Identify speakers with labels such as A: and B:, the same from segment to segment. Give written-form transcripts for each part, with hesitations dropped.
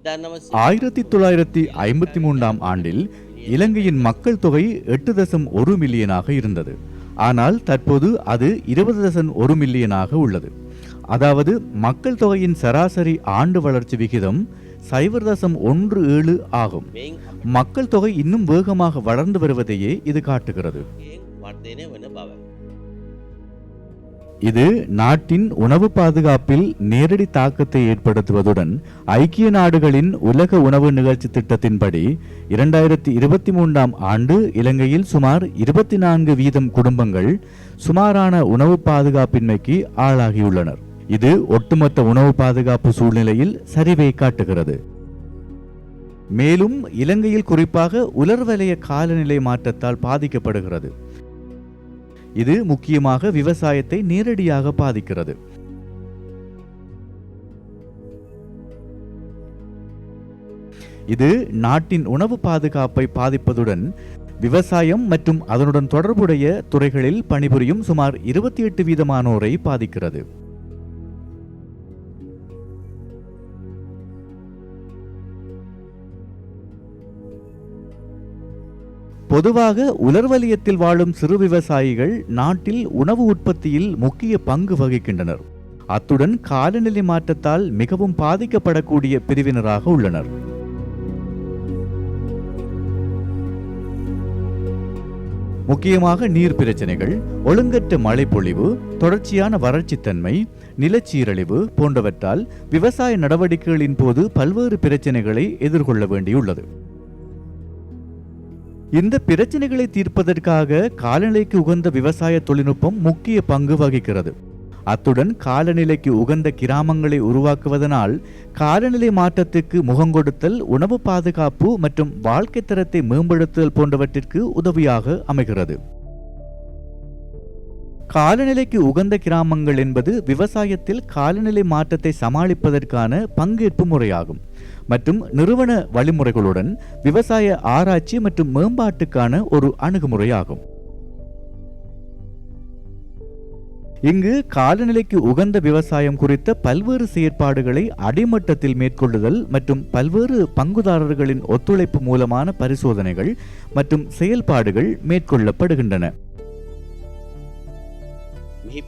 A: 1953 ஆண்டில் இலங்கையின் மக்கள் தொகை 8.1 மில்லியனாக இருந்தது. ஆனால் தற்போது அது 20.1 மில்லியனாக உள்ளது. அதாவது மக்கள் தொகையின் சராசரி ஆண்டு வளர்ச்சி விகிதம் 0.17 ஆகும். மக்கள் தொகை இன்னும் வேகமாக வளர்ந்து வருவதையே இது காட்டுகிறது. இது நாட்டின் உணவு பாதுகாப்பில் நேரடி தாக்கத்தை ஏற்படுத்துவதுடன் ஐக்கிய நாடுகளின் உலக உணவு நிகழ்ச்சி திட்டத்தின்படி 2023 ஆண்டு இலங்கையில் சுமார் 24% குடும்பங்கள் சுமாரான உணவு பாதுகாப்பின்மைக்கு ஆளாகியுள்ளனர். இது ஒட்டுமொத்த உணவு பாதுகாப்பு சூழ்நிலையில் சரிவை காட்டுகிறது. மேலும் இலங்கையில் குறிப்பாக உலர்வலய காலநிலை மாற்றத்தால் பாதிக்கப்படுகிறது. இது முக்கியமாக விவசாயத்தை நேரடியாக பாதிக்கிறது. இது நாட்டின் உணவு பாதுகாப்பை பாதிப்பதுடன் விவசாயம் மற்றும் அதனுடன் தொடர்புடைய துறைகளில் பணிபுரியும் சுமார் 28% பாதிக்கிறது. பொதுவாக உலர்வலயத்தில் வாழும் சிறு விவசாயிகள் நாட்டில் உணவு உற்பத்தியில் முக்கிய பங்கு வகிக்கின்றனர். அத்துடன் காலநிலை மாற்றத்தால் மிகவும் பாதிக்கப்படக்கூடிய பிரிவினராக உள்ளனர். முக்கியமாக நீர் பிரச்சனைகள், ஒழுங்கற்ற மழைப்பொழிவு, தொடர்ச்சியான வறட்சித்தன்மை, நிலச்சீரழிவு போன்றவற்றால் விவசாய நடவடிக்கைகளின் போது பல்வேறு பிரச்சனைகளை எதிர்கொள்ள வேண்டியுள்ளது. இந்த பிரச்சனைகளை தீர்ப்பதற்காக காலநிலைக்கு உகந்த விவசாய தொழில்நுட்பம் முக்கிய பங்கு வகிக்கிறது. அத்துடன் காலநிலைக்கு உகந்த கிராமங்களை உருவாக்குவதனால் காலநிலை மாற்றத்துக்கு முகங்கொடுத்தல், உணவு பாதுகாப்பு மற்றும் வாழ்க்கை தரத்தை மேம்படுத்துதல் போன்றவற்றிற்கு உதவியாக அமைகிறது. காலநிலைக்கு உகந்த கிராமங்கள் என்பது விவசாயத்தில் காலநிலை மாற்றத்தை சமாளிப்பதற்கான பங்கேற்பு முறையாகும் மற்றும் நிறுவன வழிமுறைகளுடன் விவசாய ஆராய்ச்சி மற்றும் மேம்பாட்டுக்கான ஒரு அணுகுமுறையாகும். இங்கு காலநிலைக்கு உகந்த விவசாயம் குறித்த பல்வேறு செயற்பாடுகளை அடிமட்டத்தில் மேற்கொள்ளுதல் மற்றும் பல்வேறு பங்குதாரர்களின் ஒத்துழைப்பு மூலமான பரிசோதனைகள் மற்றும் செயல்பாடுகள் மேற்கொள்ளப்படுகின்றன.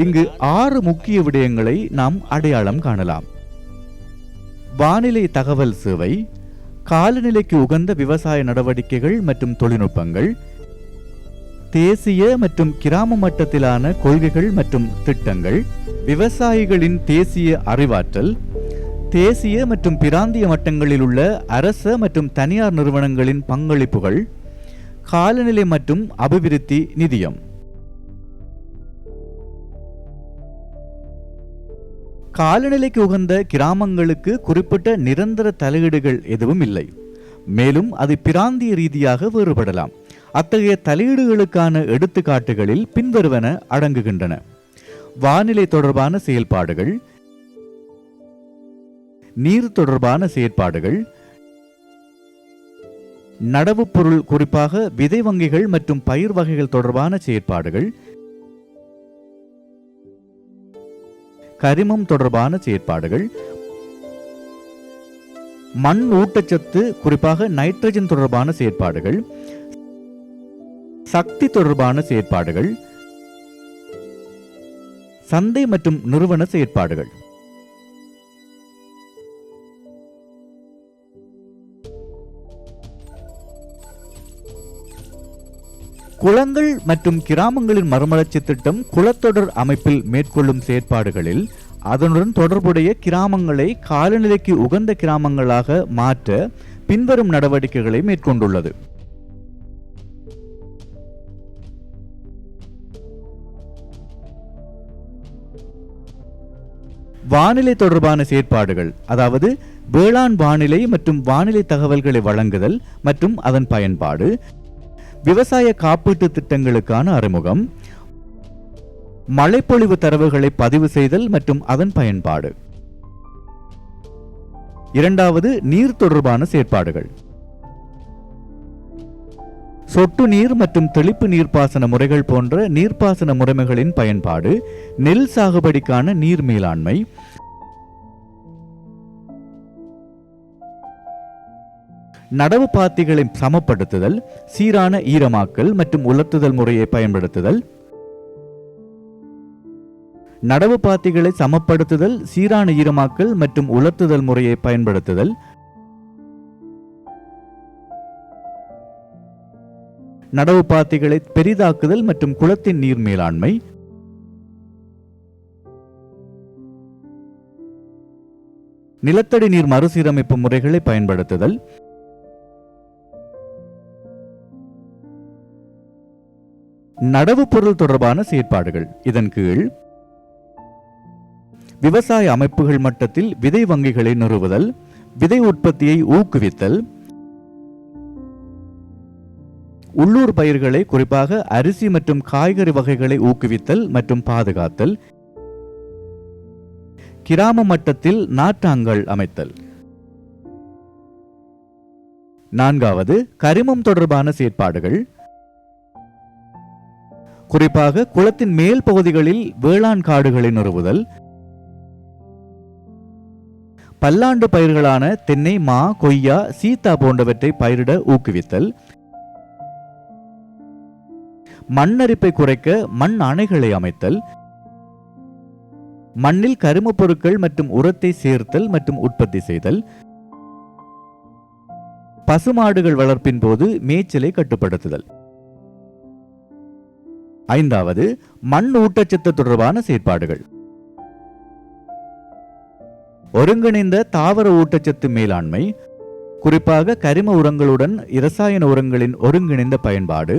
A: இங்கு 6 முக்கிய விடயங்களை நாம் அடையாளம் காணலாம். வானிலை தகவல் சேவை, காலநிலைக்கு உகந்த விவசாய நடவடிக்கைகள் மற்றும் தொழில்நுட்பங்கள், தேசிய மற்றும் கிராம மட்டத்திலான கொள்கைகள் மற்றும் திட்டங்கள், விவசாயிகளின் தேசிய அறிவாற்றல், தேசிய மற்றும் பிராந்திய மட்டங்களில் உள்ள அரச மற்றும் தனியார் நிறுவனங்களின் பங்களிப்புகள், காலநிலை மற்றும் அபிவிருத்தி நிதியம். காலநிலைக்கு உகந்த கிராமங்களுக்கு குறிப்பிட்ட நிரந்தர தலையீடுகள் எதுவும் இல்லை. மேலும் அது பிராந்திய ரீதியாக வேறுபடலாம். அத்தகைய தலையீடுகளுக்கான எடுத்துக்காட்டுகளில் பின்வருவன அடங்குகின்றன. வானிலை தொடர்பான செயல்பாடுகள், நீர் தொடர்பான செயற்பாடுகள், நடவு பொருள் குறிப்பாக விதை வங்கிகள் மற்றும் பயிர் வகைகள் தொடர்பான செயற்பாடுகள், கரிமம் தொடர்பான செயற்பாடுகள், மண் ஊட்டச்சத்து குறிப்பாக நைட்ரஜன் தொடர்பான செயற்பாடுகள், சக்தி தொடர்பான செயற்பாடுகள், சந்தை மற்றும் நிறுவன செயற்பாடுகள். குளங்கள் மற்றும் கிராமங்களின் மறுமலர்ச்சி திட்டம் குளத்தொடர் அமைப்பில் மேற்கொள்ளும் செயற்பாடுகளில் அதனுடன் தொடர்புடைய கிராமங்களை காலநிலைக்கு உகந்த கிராமங்களாக மாற்ற பின்வரும் நடவடிக்கைகளை மேற்கொண்டுள்ளது. வானிலை தொடர்பான செயற்பாடுகள், அதாவது வேளாண் வானிலை மற்றும் வானிலை தகவல்களை வழங்குதல் மற்றும் அதன் பயன்பாடு, விவசாய காப்பீட்டு திட்டங்களுக்கான அறிமுகம், மழைப்பொழிவு தரவுகளை பதிவு செய்தல் மற்றும் அதன் பயன்பாடு. இரண்டாவது, நீர் தொடர்பான செயற்பாடுகள். சொட்டு நீர் மற்றும் தெளிப்பு நீர்ப்பாசன முறைகள் போன்ற நீர்ப்பாசன முறைமைகளின் பயன்பாடு, நெல் சாகுபடிக்கான நீர் மேலாண்மை, நடவு பாத்திகளை சமப்படுத்துதல், சீரான ஈரமாக்கல் மற்றும் உலர்த்துதல் முறையை பயன்படுத்துதல். நடவு பாத்திகளை சமப்படுத்துதல், சீரான ஈரமாக்கல் மற்றும் உலர்த்துதல் முறையை பயன்படுத்துதல். நடவு பாத்திகளை பெரிதாக்குதல் மற்றும் குளத்தின் நீர் மேலாண்மை. நிலத்தடி நீர் மறுசீரமைப்பு முறைகளை பயன்படுத்துதல். நடவு பொருள் தொடர்பான செயற்பாடுகள். இதன் கீழ் விவசாய அமைப்புகள் மட்டத்தில் விதை வங்கிகளை நிறுவுதல், விதை உற்பத்தியை ஊக்குவித்தல், உள்ளூர் பயிர்களை குறிப்பாக அரிசி மற்றும் காய்கறி வகைகளை ஊக்குவித்தல் மற்றும் பாதுகாத்தல், கிராம மட்டத்தில் நாற்றாங்கல் அமைத்தல். 4வது கரிமம் தொடர்பான செயற்பாடுகள். குறிப்பாக குளத்தின் மேல் பகுதிகளில் வேளாண் காடுகளை நிறுவுதல், பல்லாண்டு பயிர்களான தென்னை, மா, கொய்யா, சீத்தா போன்றவற்றை பயிரிட ஊக்குவித்தல், மண்ணரிப்பை குறைக்க மண் அணைகளை அமைத்தல், மண்ணில் கரிமப் பொருட்கள் மற்றும் உரத்தை சேர்த்தல் மற்றும் உற்பத்தி செய்தல், பசுமாடுகள் வளர்ப்பின் போது மேய்ச்சலை கட்டுப்படுத்துதல். 5வது மண் ஊட்டச்சத்து தொடர்பான செயற்பாடுகள். ஒருங்கிணைந்த தாவர ஊட்டச்சத்து மேலாண்மை, குறிப்பாக கரிம உரங்களுடன் இரசாயன உரங்களின் ஒருங்கிணைந்த பயன்பாடு,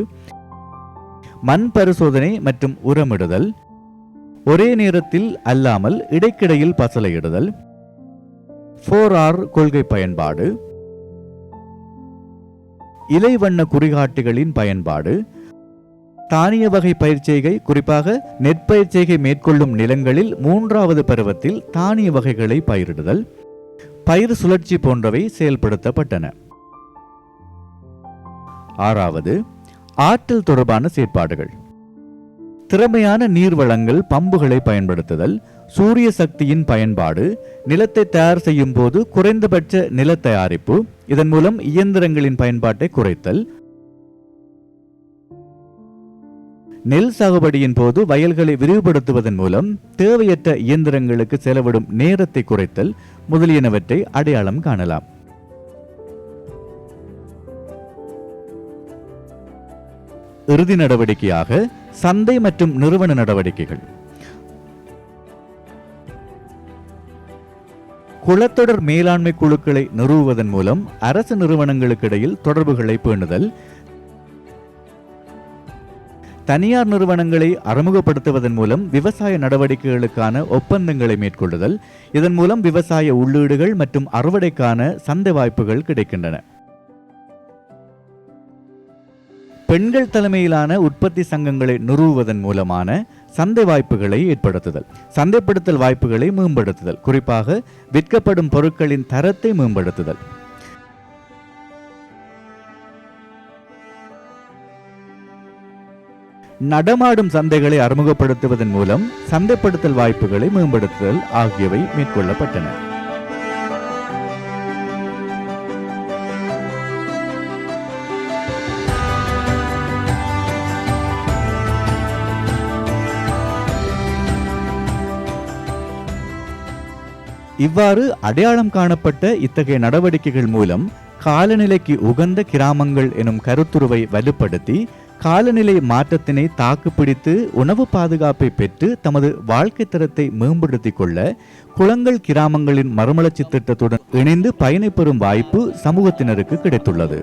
A: மண் பரிசோதனை மற்றும் உரமிடுதல், ஒரே நேரத்தில் அல்லாமல் இடைக்கிடையில் பசலையிடுதல், 4R கொள்கை பயன்பாடு, இலை வண்ண குறிகாட்டிகளின் பயன்பாடு, தானிய வகை பயிர்ச்செய்கை, குறிப்பாக நெற்பயிர்ச்செய்கை மேற்கொள்ளும் நிலங்களில் 3வது பருவத்தில் தானிய வகைகளை பயிரிடுதல், பயிர் சுழற்சி போன்றவை செயல்படுத்தப்பட்டன. 6வது ஆற்றல் தொடர்பான செயற்பாடுகள். திறமையான நீர் வளங்கள், பம்புகளை பயன்படுத்துதல், சூரிய சக்தியின் பயன்பாடு, நிலத்தை தயார் செய்யும் போது குறைந்தபட்ச நில தயாரிப்பு, இதன் மூலம் இயந்திரங்களின் பயன்பாட்டை குறைத்தல், நெல் சாகுபடியின் போது வயல்களை விரிவுபடுத்துவதன் மூலம் தேவையற்ற இயந்திரங்களுக்கு செலவிடும் நேரத்தை குறைத்தல் முதலியனவற்றை அடையாளம் காணலாம். இறுதி நடவடிக்கையாக சந்தை மற்றும் நிறுவன நடவடிக்கைகள். குளத்தொடர் மேலாண்மை குழுக்களை நிறுவுவதன் மூலம் அரசு நிறுவனங்களுக்கு இடையில் தொடர்புகளை பேணுதல், தனியார் நிறுவனங்களை அறிமுகப்படுத்துவதன் மூலம் விவசாய நடவடிக்கைகளுக்கான ஒப்பந்தங்களை மேற்கொள்ளுதல், இதன் மூலம் விவசாய உள்ளீடுகள் மற்றும் அறுவடைக்கான சந்தை வாய்ப்புகள் கிடைக்கின்றன. பெண்கள் தலைமையிலான உற்பத்தி சங்கங்களை நிறுவுவதன் மூலமான சந்தை வாய்ப்புகளை ஏற்படுத்துதல், சந்தைப்படுத்தல் வாய்ப்புகளை மேம்படுத்துதல், குறிப்பாக விற்கப்படும் பொருட்களின் தரத்தை மேம்படுத்துதல். நடமாடும் சந்தைகளை அறிமுகப்படுத்துவதன் மூலம் சந்தைப்படுத்தல் வாய்ப்புகளை மேம்படுத்துதல் ஆகியவை மேற்கொள்ளப்பட்டன. இவ்வாறு அடையாளம் காணப்பட்ட இத்தகைய நடவடிக்கைகள் மூலம் காலநிலைக்கு உகந்த கிராமங்கள் எனும் கருத்துருவை வலுப்படுத்தி காலநிலை மாற்றத்தினை தாக்குப்பிடித்து உணவு பாதுகாப்பை பெற்று தமது வாழ்க்கை தரத்தை மேம்படுத்திக் கொள்ள குளங்கள் கிராமங்களின் மறுமலர்ச்சி திட்டத்துடன் இணைந்து பயணிப்பெறும் வாய்ப்பு சமூகத்தினருக்கு கிடைத்துள்ளது.